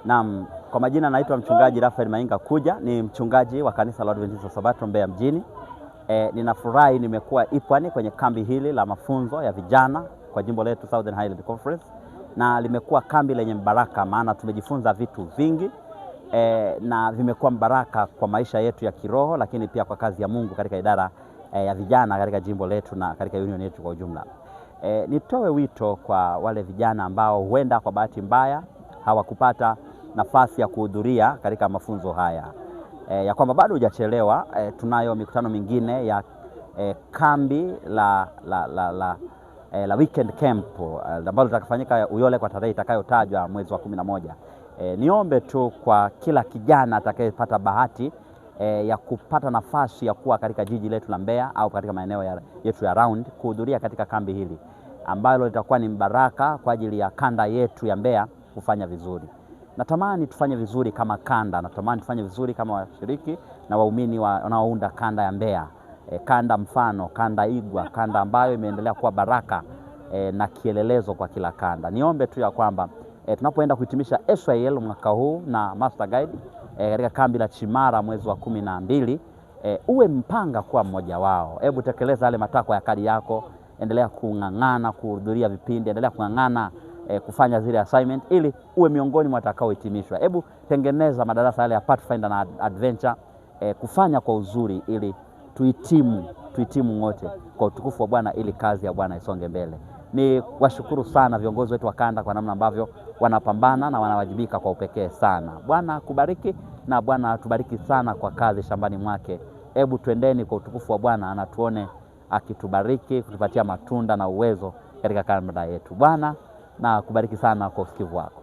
Naam, kwa majina naitwa mchungaji Raphael Mainga Kuja, ni mchungaji wa kanisa la Adventista Sabato Mbeya mjini. Ninafurahi nimekuwa Ipwani kwenye kambi hili la mafunzo ya vijana kwa jimbo letu Southern Highland Conference, na limekuwa kambi lenye mbaraka, maana tumejifunza vitu vingi na vimekuwa mbaraka kwa maisha yetu ya kiroho, lakini pia kwa kazi ya Mungu katika idara ya vijana katika jimbo letu na katika union yetu kwa ujumla. Nitoe wito kwa wale vijana ambao huenda kwa bahati mbaya hawakupata nafasi ya kuhudhuria katika mafunzo haya, ya kwamba bado hujachelewa. Tunayo mikutano mingine ya kambi la weekend camp ambalo litakafanyika Uyole kwa tarehe itakayotajwa mwezi wa 11. Niombe tu kwa kila kijana atakayepata bahati ya kupata nafasi ya kuwa katika jiji letu la Mbeya au katika maeneo yetu ya round kuhudhuria katika kambi hili ambalo litakuwa ni mbaraka kwa ajili ya kanda yetu ya Mbeya kufanya vizuri. Natamani tufanye vizuri kama kanda, natamani tufanye vizuri kama washiriki na waumini wanaounda kanda ya Mbeya. Kanda mfano, kanda igwa, kanda ambayo imeendelea kuwa baraka na kielelezo kwa kila kanda. Niombe tu ya kwamba tunapoenda kuhitimisha Israel mwaka huu na Master Guide katika kambi la Chimara mwezi wa 12, uwe mpanga kuwa mmoja wao. Hebu tekeleza yale matakwa ya kadi yako, endelea kung'ang'ana kuhudhuria vipindi, endelea kung'ang'ana kufanya zile assignment ili uwe miongoni mwa watakaohitimishwa. Hebu tengeneza madarasa yale ya Pathfinder na Adventure, kufanya kwa uzuri ili tuhitimu wote kwa utukufu wa Bwana, ili kazi ya Bwana isonge mbele. Ni washukuru sana viongozi wetu wa kanda kwa namna ambavyo wanapambana na wanawajibika kwa upekee sana. Bwana kubariki na Bwana atubariki sana kwa kazi shambani mwake. Hebu twendeni kwa utukufu wa Bwana na tuone akitubariki, kutupatia matunda na uwezo katika kanda yetu. Bwana na kubariki sana kwa usikivu wako.